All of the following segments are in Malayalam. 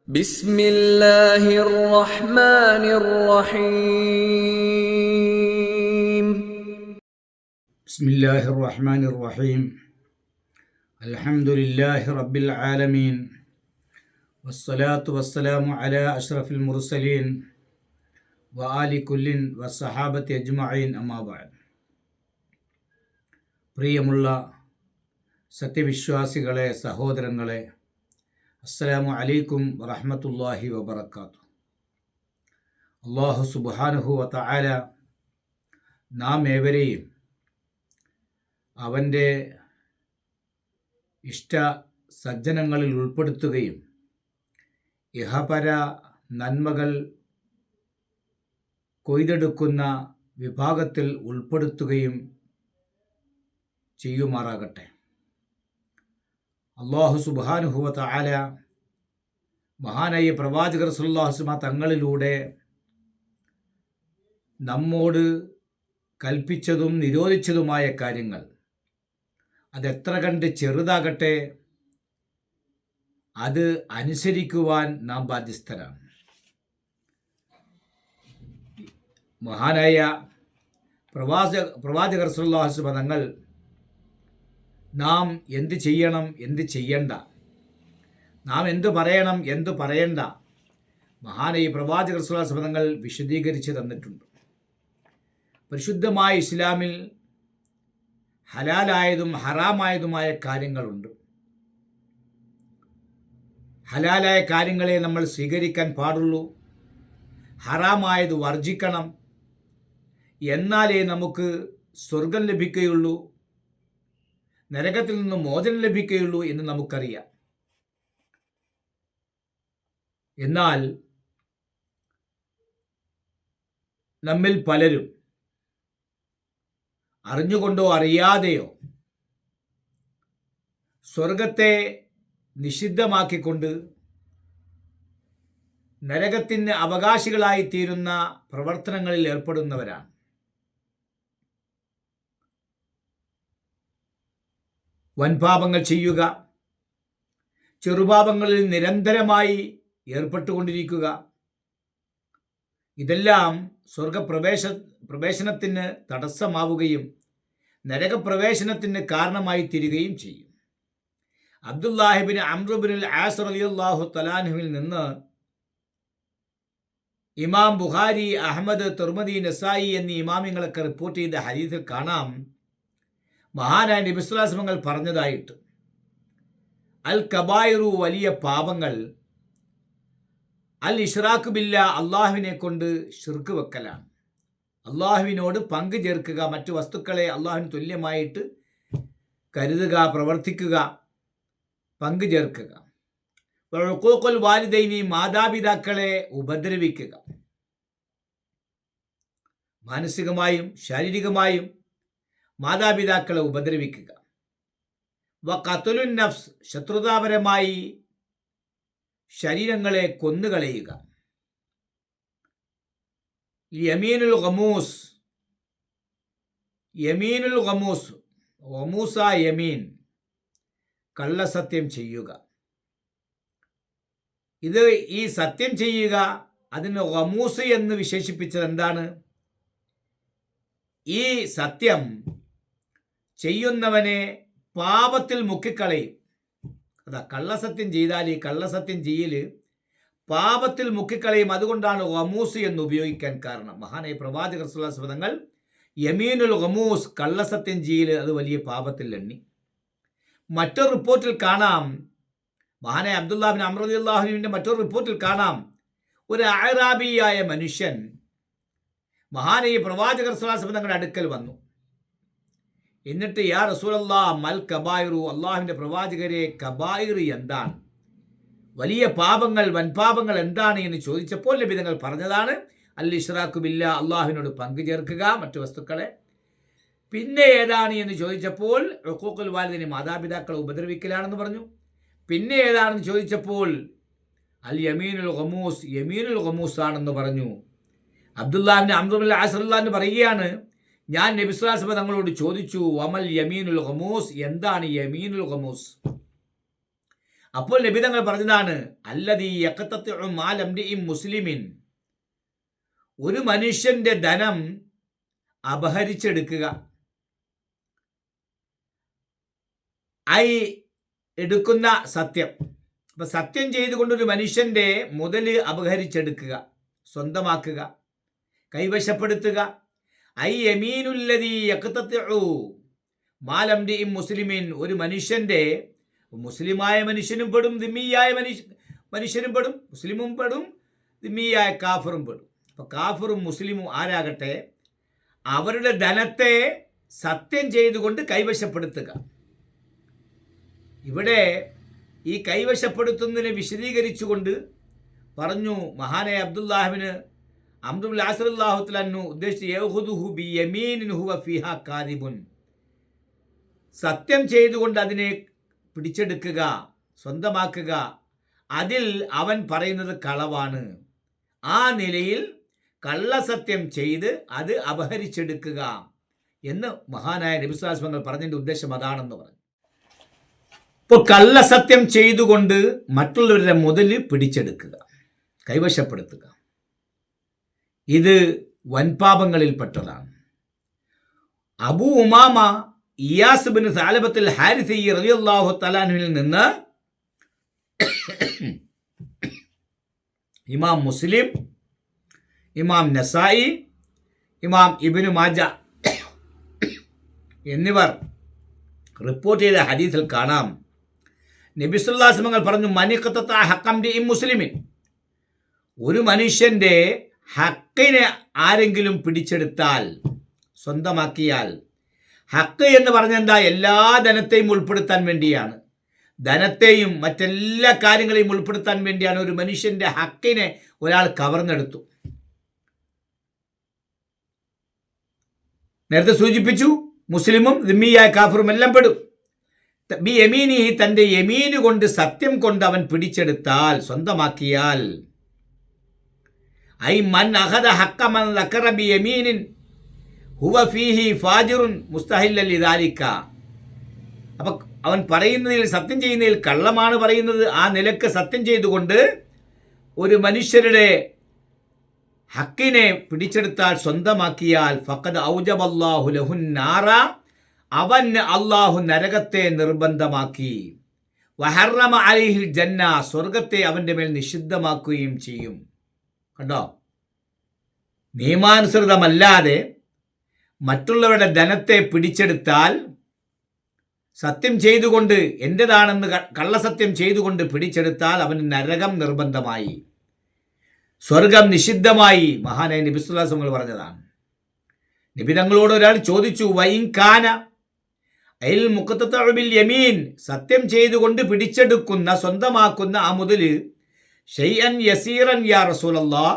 بسم الله الرحمن الرحيم بسم الله الرحمن الرحيم الحمد لله رب العالمين والصلاة والسلام على أشرف المرسلين وآل كل والصحابة أجمعين أما بعد. പ്രിയമുള്ള സത്യവിശ്വാസികളെ, സഹോദരങ്ങളെ, അസ്സലാമു അലൈക്കും വറഹ്മത്തുള്ളാഹി വബറകാതുഹു. അല്ലാഹു സുബ്ഹാനഹു വ തആല നാം ഏവരെയും അവൻ്റെ ഇഷ്ട സജ്ജനങ്ങളിൽ ഉൾപ്പെടുത്തുകയും ഇഹപര നന്മകൾ കൊയ്തെടുക്കുന്ന വിഭാഗത്തിൽ ഉൾപ്പെടുത്തുകയും ചെയ്യുമാറാകട്ടെ. അല്ലാഹു സുബ്ഹാനഹു വ തആല മഹാനായ പ്രവാചകർ സല്ലല്ലാഹു അലൈഹി വസല്ലം തങ്ങളിലൂടെ നമ്മോട് കൽപ്പിച്ചതും നിരോധിച്ചതുമായ കാര്യങ്ങൾ അതെത്ര കണ്ട് ചെറുതാകട്ടെ, അത് അനുസരിക്കുവാൻ നാം ബാധ്യസ്ഥരാണ്. മഹാനായ പ്രവാചകർ സല്ലല്ലാഹു അലൈഹി വസല്ലം തങ്ങൾ നാം എന്ത് ചെയ്യണം, എന്ത് ചെയ്യണ്ട, നാം എന്തു പറയണം, എന്തു പറയണ്ട, മഹാനായ പ്രവാചകർ സല്ലല്ലാഹു അലൈഹി വസല്ലം തങ്ങൾ വിശദീകരിച്ച് തന്നിട്ടുണ്ട്. പരിശുദ്ധമായ ഇസ്ലാമിൽ ഹലാലായതും ഹറാമായതുമായ കാര്യങ്ങളുണ്ട്. ഹലാലായ കാര്യങ്ങളെ നമ്മൾ സ്വീകരിക്കാൻ പാടുള്ളൂ, ഹറാമായത് വർജിക്കണം. എന്നാലേ നമുക്ക് സ്വർഗം ലഭിക്കുകയുള്ളൂ, നരകത്തിൽ നിന്ന് മോചനം ലഭിക്കുകയുള്ളൂ എന്ന് നമുക്കറിയാം. എന്നാൽ നമ്മിൽ പലരും അറിഞ്ഞുകൊണ്ടോ അറിയാതെയോ സ്വർഗത്തെ നിഷിദ്ധമാക്കിക്കൊണ്ട് നരകത്തിന് അവകാശികളായി തീരുന്ന പ്രവർത്തനങ്ങളിൽ ഏർപ്പെടുന്നവരാണ്. വൻപാപങ്ങൾ ചെയ്യുക, ചെറുപാപങ്ങളിൽ നിരന്തരമായി ഏർപ്പെട്ടുകൊണ്ടിരിക്കുക, ഇതെല്ലാം പ്രവേശനത്തിന് തടസ്സമാവുകയും നരകപ്രവേശനത്തിന് കാരണമായി തീരുകയും ചെയ്യും. അബ്ദുല്ലാഹിബിൻ അംർ ഇബ്നുൽ ആസ് റളിയല്ലാഹു തആല അൻഹുവിൽ നിന്ന് ഇമാം ബുഖാരി, അഹ്മദ്, തിർമിദി, നസായി എന്നീ ഇമാമിങ്ങളൊക്കെ റിപ്പോർട്ട് ചെയ്ത ഹദീസിൽ കാണാം, മഹാനായ നബി സല്ലല്ലാഹു അലൈഹി വസല്ലം പറഞ്ഞതായിട്ട്, അൽ കബായിറു വലിയ പാപങ്ങൾ, അൽ ഇഷ്റാഖ് ബില്ലാ അള്ളാഹുവിനെ കൊണ്ട് ശിർക്ക് വെക്കലാണ്. അള്ളാഹുവിനോട് പങ്കു ചേർക്കുക, മറ്റു വസ്തുക്കളെ അള്ളാഹുവിന് തുല്യമായിട്ട് കരുതുക, പ്രവർത്തിക്കുക, പങ്കു ചേർക്കുക. ഉഖൂഖുൽ വാലിദൈനി മാതാപിതാക്കളെ ഉപദ്രവിക്കുക, മാനസികമായും ശാരീരികമായും മാതാപിതാക്കളെ ഉപദ്രവിക്കുക. ഖത്ലുൻ നഫ്സ് ശത്രുതാപരമായി ശരീരങ്ങളെ കൊന്നുകളയുക. യമീനുൽ ഖമൂസ് ഖമൂസ യമീൻ കള്ളസത്യം ചെയ്യുക. ഈ സത്യം ചെയ്യുക, അതിന് ഖമൂസ് എന്ന് വിശേഷിപ്പിച്ചത് എന്താണ്? ഈ സത്യം ചെയ്യുന്നവനെ പാപത്തിൽ മുക്കിക്കളയും. അതാ, കള്ളസത്യം ചെയ്താൽ ഈ കള്ളസത്യം ചെയ്യൽ പാപത്തിൽ മുക്കിക്കളയും. അതുകൊണ്ടാണ് ഖമൂസ് എന്ന് ഉപയോഗിക്കാൻ കാരണം. മഹാനായ പ്രവാചകർ സല്ലല്ലാഹു അലൈഹി വസല്ലം യമീനുൽ ഖമൂസ് കള്ളസത്യം ചെയ്യൽ അത് വലിയ പാപത്തിൽ എണ്ണി. മറ്റൊരു റിപ്പോർട്ടിൽ കാണാം, മഹാനായ അബ്ദുല്ലാഹ് ബിൻ അംർ റളിയല്ലാഹു അൻഹുവിന്റെ മറ്റൊരു റിപ്പോർട്ടിൽ കാണാം, ഒരു അഅറാബിയായ മനുഷ്യൻ മഹാനായ പ്രവാചകർ സല്ലല്ലാഹു അലൈഹി വസല്ലം തങ്ങളുടെ അടുക്കൽ വന്നു. എന്നിട്ട് യാ റസൂലല്ലാഹ് മൽ കബായിറു, അള്ളാഹുവിൻ്റെ പ്രവാചകരെ, കബായിർ എന്താണ്, വലിയ പാപങ്ങൾ, വൻപാപങ്ങൾ എന്താണ് എന്ന് ചോദിച്ചപ്പോൾ നബി തങ്ങൾ പറഞ്ഞതാണ് അൽ ഇഷ്റാഖു ബില്ലാ, അള്ളാഹുവിനോട് പങ്കു ചേർക്കുക, മറ്റു വസ്തുക്കളെ. പിന്നെ ഏതാണ് എന്ന് ചോദിച്ചപ്പോൾ ഉഖൂഖുൽ വാലിദൈനി മാതാപിതാക്കളെ ഉപദ്രവിക്കലാണെന്ന് പറഞ്ഞു. പിന്നെ ഏതാണെന്ന് ചോദിച്ചപ്പോൾ അൽ യമീനുൽ ഖമൂസ് ആണെന്ന് പറഞ്ഞു. അബ്ദുല്ലാഹിബ്ൻ അംർ ഇബ്നുൽ ആസ് റളിയല്ലാഹു അൻഹു പറയുകയാണ്, ഞാൻ നബി സല്ലല്ലാഹു അലൈഹി വസല്ലം തങ്ങളോട് ചോദിച്ചു, വമൽ യമീനുൽ ഖമൂസ്, എന്താണ് യമീനുൽ ഖമൂസ്? അപ്പോൾ നബി തങ്ങൾ പറഞ്ഞതാണ്, അല്ലദീ യഖ്തത്തിഉ മാല ഇംറിഇൻ മുസ്ലിമിൻ, ഒരു മനുഷ്യന്റെ ധനം അപഹരിച്ചെടുക്കുക, എടുക്കുന്ന സത്യം. അപ്പൊ സത്യം ചെയ്തുകൊണ്ടൊരു മനുഷ്യന്റെ മുതൽ അപഹരിച്ചെടുക്കുക, സ്വന്തമാക്കുക, കൈവശപ്പെടുത്തുക. യമീനുല്ലദീ യഖ്തത്തിഉ മാല ഇംറിഇൻ മുസ്ലിമിൻ, ഒരു മനുഷ്യന്റെ, മുസ്ലിമായ മനുഷ്യനും പെടും, ദിമ്മിയായ മനുഷ്യനും പെടും, മുസ്ലിമും പെടും, ദിമ്മിയായ കാഫറും പെടും. അപ്പൊ കാഫറും മുസ്ലിമും ആരാകട്ടെ, അവരുടെ ധനത്തെ സത്യം ചെയ്തുകൊണ്ട് കൈവശപ്പെടുത്തുക. ഇവിടെ ഈ കൈവശപ്പെടുത്തുന്നതിനെ വിശദീകരിച്ചുകൊണ്ട് പറഞ്ഞു മഹാനായ അബ്ദുല്ലാഹിബ്നു അംർ ഇബ്നു ആസ് റളിയല്ലാഹു തആല അൻഹു ഉദ്ദേശിച്ച് യഖുദുഹു ബിയമീനിൻ ഹുവ ഫീഹാ കാദിബുൻ, സത്യം ചെയ്തുകൊണ്ട് അതിനെ പിടിച്ചെടുക്കുക, സ്വന്തമാക്കുക, അതിൽ അവൻ പറയുന്നത് കളവാണ്. ആ നിലയിൽ കള്ളസത്യം ചെയ്ത് അത് അപഹരിച്ചെടുക്കുക എന്ന് മഹാനായ നബി സല്ലല്ലാഹു അലൈഹി വസല്ലം പറഞ്ഞതിൻ്റെ ഉദ്ദേശം അതാണെന്ന് പറഞ്ഞു. ഇപ്പോൾ കള്ളസത്യം ചെയ്തുകൊണ്ട് മറ്റുള്ളവരുടെ മുതൽ പിടിച്ചെടുക്കുക, കൈവശപ്പെടുത്തുക, ഇത് വൻപാപങ്ങളിൽപ്പെട്ടതാണ്. അബൂ ഉമാമ ഇയാസ് ബിൻ സാലബത്തുൽ ഹാരിസി റളിയല്ലാഹു തആല അൻഹുവിൽ നിന്ന് ഇമാം മുസ്ലിം, ഇമാം നസായി, ഇമാം ഇബ്നു മാജ എന്നിവർ റിപ്പോർട്ട് ചെയ്ത ഹദീസിൽ കാണാം, നബി സല്ലല്ലാഹു അലൈഹി വസല്ലം പറഞ്ഞു, മനിഖതത ഹഖം ബി മുസ്ലിമിൻ, ഒരു മനുഷ്യന്റെ ഹക്കിനെ ആരെങ്കിലും പിടിച്ചെടുത്താൽ, സ്വന്തമാക്കിയാൽ. ഹക്ക് എന്ന് പറഞ്ഞാൽ എന്താ? എല്ലാ ധനത്തെയും ഉൾപ്പെടുത്താൻ വേണ്ടിയാണ്, ധനത്തെയും മറ്റെല്ലാ കാര്യങ്ങളെയും ഉൾപ്പെടുത്താൻ വേണ്ടിയാണ്. ഒരു മനുഷ്യന്റെ ഹക്കിനെ ഒരാൾ കവർന്നെടുത്തു. നേരത്തെ സൂചിപ്പിച്ചു, മുസ്ലിമും ദിമ്മിയായ കാഫറും എല്ലാം പെടും. ബി യമീനിഹി, തൻ്റെ യമീന് കൊണ്ട്, സത്യം കൊണ്ട് അവൻ പിടിച്ചെടുത്താൽ, സ്വന്തമാക്കിയാൽ. ഐ മൻ അഖദ ഹഖ മൻ ദക്കറ ബി യമീനിൻ ഹുവ ഫീഹി ഫാജിറുൻ മുസ്തഹില്ലൻ ലിദാലിക. അപ്പം അവൻ പറയുന്നതിൽ, സത്യം ചെയ്യുന്നതിൽ കള്ളമാണ് പറയുന്നത്. ആ നിലക്ക് സത്യം ചെയ്തുകൊണ്ട് ഒരു മനുഷ്യരുടെ ഹക്കിനെ പിടിച്ചെടുത്താൽ, സ്വന്തമാക്കിയാൽ, ഫഖദ് ഔജബല്ലാഹു ലഹുൻ നാറ, അവന് അള്ളാഹു നരകത്തെ നിർബന്ധമാക്കി, വഹറമ അലൈഹിൽ ജന്ന, സ്വർഗത്തെ അവൻ്റെ മേൽ നിഷിദ്ധമാക്കുകയും ചെയ്യും. കണ്ടോ? നിയമാനുസൃതമല്ലാതെ മറ്റുള്ളവരുടെ ധനത്തെ പിടിച്ചെടുത്താൽ, സത്യം ചെയ്തുകൊണ്ട്, എൻ്റെതാണെന്ന് കള്ളസത്യം ചെയ്തുകൊണ്ട് പിടിച്ചെടുത്താൽ അവന് നരകം നിർബന്ധമായി, സ്വർഗം നിഷിദ്ധമായി. മഹാനായ നബി സല്ലല്ലാഹു അലൈഹി വസല്ലം പറഞ്ഞതാണ്. നബി തങ്ങളോട് ഒരാൾ ചോദിച്ചു, വൈൻകാന അൽ മുഖത്തഉ ബിൽ യമീൻ, സത്യം ചെയ്തുകൊണ്ട് പിടിച്ചെടുക്കുന്ന, സ്വന്തമാക്കുന്ന ആ മുതല്, ഷൈഅൻ യസീറൻ യാ റസൂലല്ലാഹ്,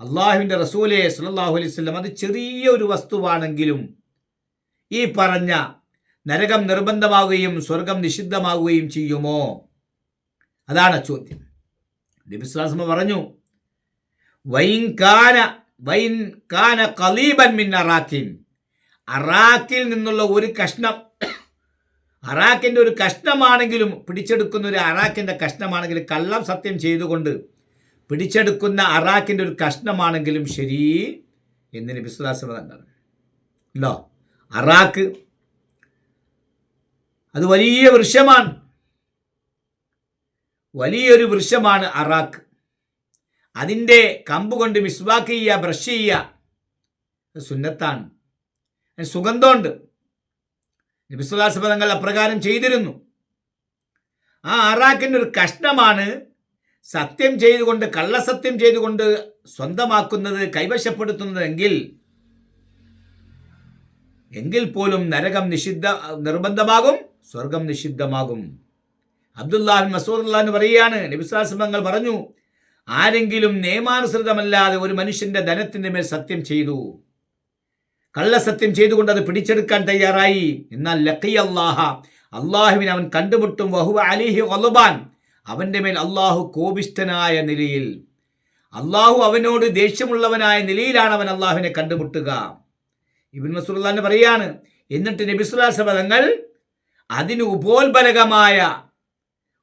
അള്ളാഹുവിൻ്റെ റസൂലേ സല്ലല്ലാഹു അലൈഹി വസല്ലം, അത് ചെറിയൊരു വസ്തുവാണെങ്കിലും ഈ പറഞ്ഞ നരകം നിർബന്ധമാവുകയും സ്വർഗം നിഷിദ്ധമാവുകയും ചെയ്യുമോ? അതാണ് ചോദ്യം. നബി സല്ലല്ലാഹു അലൈഹി വസല്ലം പറഞ്ഞു, വൈൻകാന ഖലീബൻ മിൻ അറാക്കിൻ, അറാക്കിൽ നിന്നുള്ള ഒരു കഷ്ണം, അറാക്കിൻ്റെ ഒരു കഷ്ണമാണെങ്കിലും, പിടിച്ചെടുക്കുന്ന ഒരു അറാക്കിൻ്റെ കഷ്ണമാണെങ്കിലും, കള്ളം സത്യം ചെയ്തുകൊണ്ട് പിടിച്ചെടുക്കുന്ന അറാക്കിൻ്റെ ഒരു കഷ്ണമാണെങ്കിലും ശരി എന്ന് നബി സല്ലല്ലാഹു അലൈഹി വസല്ലം അല്ലോ. അറാക്ക് അത് വലിയ വൃക്ഷമാണ്, വലിയൊരു വൃക്ഷമാണ് അറാക്ക്. അതിൻ്റെ കമ്പ് കൊണ്ട് മിസ്വാക്ക് ചെയ്യുക, ബ്രഷ് ചെയ്യുക സുന്നത്താണ്, സുഗന്ധമുണ്ട്. നബി സല്ലല്ലാഹു അലൈഹി വസല്ലം തങ്ങൾ അപ്രകാരം ചെയ്തിരുന്നു. ആ അറാക്കിൻ്റെ ഒരു കഷ്ണമാണ് സത്യം ചെയ്തുകൊണ്ട്, കള്ളസത്യം ചെയ്തുകൊണ്ട് സ്വന്തമാക്കുന്നത്, കൈവശപ്പെടുത്തുന്നത് എങ്കിൽ പോലും നരകം നിർബന്ധമാകും, സ്വർഗം നിഷിദ്ധമാകും. അബ്ദുല്ലാഹ് ബിൻ മസ്ഊദ് റളിയല്ലാഹു അൻഹു പറയുകയാണ്, നബി സല്ലല്ലാഹു അലൈഹി വസല്ലം തങ്ങൾ പറഞ്ഞു, ആരെങ്കിലും നിയമാനുസൃതമല്ലാതെ ഒരു മനുഷ്യന്റെ ധനത്തിൻ്റെ മേൽ സത്യം ചെയ്തു, കള്ളസത്യം ചെയ്തുകൊണ്ട് അത് പിടിച്ചെടുക്കാൻ തയ്യാറായി, എന്നാൽ ലഖിയല്ലാഹ, അള്ളാഹുവിനെ അവൻ കണ്ടുമുട്ടും, വഹുവ അലൈഹി ഖളബാൻ, അവൻ്റെ മേൽ അള്ളാഹു കോപിഷ്ഠനായ നിലയിൽ, അള്ളാഹു അവനോട് ദേഷ്യമുള്ളവനായ നിലയിലാണ് അവൻ അള്ളാഹുവിനെ കണ്ടുമുട്ടുക. ഇബ്നു മസ്ഊദ് റളിയല്ലാഹു അൻഹു പറയാണ്, എന്നിട്ട് നബി സല്ലല്ലാഹു അലൈഹി വസല്ലം തങ്ങൾ അതിന് ഉപോത്ബലകമായ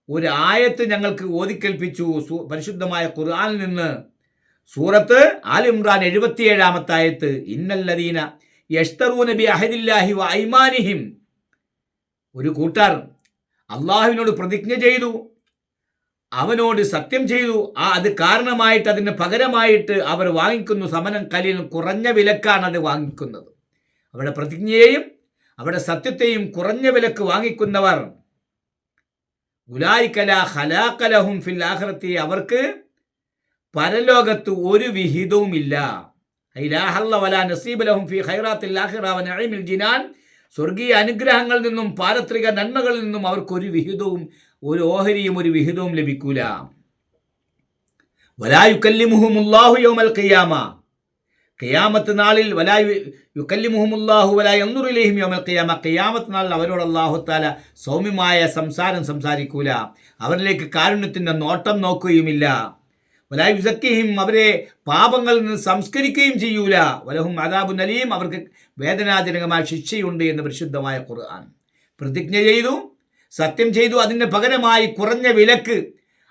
ഒരു ആയത്ത് ഞങ്ങൾക്ക് ഓതിക്കേൽപ്പിച്ചു പരിശുദ്ധമായ ഖുർആനിൽ നിന്ന്. സൂറത്ത് ആൽ ഇംറാൻ 77-ാമത്തെ ആയത്ത്. ഇന്നല്ലദീന യഷ്തറൂന ബി അഹദില്ലാഹി വ അയ്മാനിഹിം. ഒരു കൂട്ടർ അള്ളാഹുവിനോട് പ്രതിജ്ഞ ചെയ്തു, അവനോട് സത്യം ചെയ്തു, അത് കാരണമായിട്ട് അതിന് പകരമായിട്ട് അവർ വാങ്ങിക്കുന്നു സമനം കലീലും, കുറഞ്ഞ വിലക്കാണ് അത് വാങ്ങിക്കുന്നത്. അവരുടെ പ്രതിജ്ഞയെയും അവരുടെ സത്യത്തെയും കുറഞ്ഞ വിലക്ക് വാങ്ങിക്കുന്നവർ ഉലൈക ലാ ഖലാഖ ലഹും ഫിൽ ആഖിറതി, അവർക്ക് പരലോകത്ത് ഒരു വിഹിതവുമില്ല. ലാ ഹല്ല വലാ നസീബ ലഹും ഫീ ഖൈറാത്തിൽ ആഖിറ വ നഈമിൽ ജിനാൻ, സ്വർഗീയ അനുഗ്രഹങ്ങളിൽ നിന്നും പാരത്രിക നന്മകളിൽ നിന്നും അവർക്കൊരു വിഹിതവും, ഒരു ഓഹരിയും ഒരു വിഹിതവും ലഭിക്കൂല. വലാ യുകല്ലിമുഹുമുല്ലാഹു യൗമൽ ഖിയാമ, ഖിയാമത്ത് നാളിൽ വലാ യുകല്ലിമുഹുമുല്ലാഹു വലാ യൻദുറു ഇലൈഹിം യൗമൽ ഖിയാമ, ഖിയാമത്ത് നാളിൽ അവരോട് അല്ലാഹു തആല സൗമ്യമായ സംസാരം സംസാരിക്കൂല, അവരിലേക്ക് കാരുണ്യത്തിന്റെ നോട്ടം നോക്കുകയുമില്ല. വലാ യുസക്കിഹിം, അവരെ പാപങ്ങളിൽ നിന്ന് സംസ്കരിക്കുകയും ചെയ്യൂല. വലഹും അദാബുൻ അലീം, അവർക്ക് വേദനാജനകമായ ശിക്ഷയുണ്ട് എന്ന് പരിശുദ്ധമായ ഖുർആൻ. പ്രതിജ്ഞ ചെയ്തു, സത്യം ചെയ്തു, അതിന് പകരമായി കുറഞ്ഞ വിലക്ക്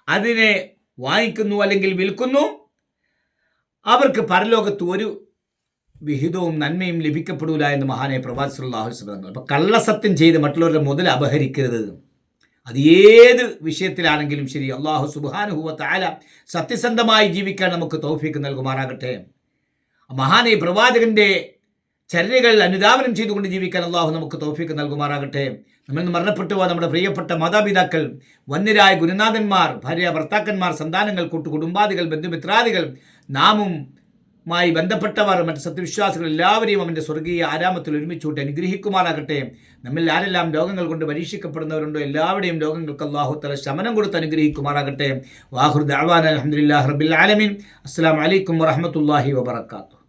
അതിനെ വാങ്ങിക്കുന്നു അല്ലെങ്കിൽ വിൽക്കുന്നു, അവർക്ക് പരലോകത്ത് ഒരു വിഹിതവും നന്മയും ലഭിക്കപ്പെടൂല എന്ന് മഹാനായ പ്രവാചകൻ സല്ലല്ലാഹു അലൈഹി വസല്ലം. അപ്പോൾ കള്ളസത്യം ചെയ്ത് മറ്റുള്ളവരുടെ മുതൽ അപഹരിക്കരുത്. അത് ഏത് വിഷയത്തിലാണെങ്കിലും ശരി. അല്ലാഹു സുബ്ഹാനഹു വ തആല സത്യസന്ധമായി ജീവിക്കാൻ നമുക്ക് തൗഫീക്ക് നൽകുമാറാകട്ടെ. മഹാനായ പ്രവാചകന്റെ ചര്യകൾ അനുധാവനം ചെയ്തുകൊണ്ട് ജീവിക്കാൻ അല്ലാഹു നമുക്ക് തൗഫീക്ക് നൽകുമാറാകട്ടെ. നമ്മിൽ നിന്ന് മരണപ്പെട്ടു പോയ നമ്മുടെ പ്രിയപ്പെട്ട മാതാപിതാക്കൾ, വന്യരായ ഗുരുനാഥന്മാർ, ഭാര്യ ഭർത്താക്കന്മാർ, സന്താനങ്ങൾ, കുടുംബാദികൾ, ബന്ധുമിത്രാദികൾ, നാമുമായി ബന്ധപ്പെട്ടവർ, മറ്റ് സത്യവിശ്വാസികൾ എല്ലാവരെയും അവൻ്റെ സ്വർഗീയ ആരാമത്തിൽ ഒരുമിച്ചുകൂട്ടി അനുഗ്രഹിക്കുമാറാകട്ടെ. നമ്മിൽ ആരെല്ലാം രോഗങ്ങൾ കൊണ്ട് പരീക്ഷിക്കപ്പെടുന്നവരുണ്ടോ എല്ലാവരുടെയും രോഗങ്ങൾക്ക് അല്ലാഹു തആല ശമനം കൊടുത്ത് അനുഗ്രഹിക്കുമാറാകട്ടെ. വാഖിറു ദഅവാന അൽഹംദുലില്ലാഹി റബ്ബിൽ ആലമീൻ. അസ്സലാമു അലൈക്കും വറഹ്മത്തുള്ളാഹി വബറകാതുഹു.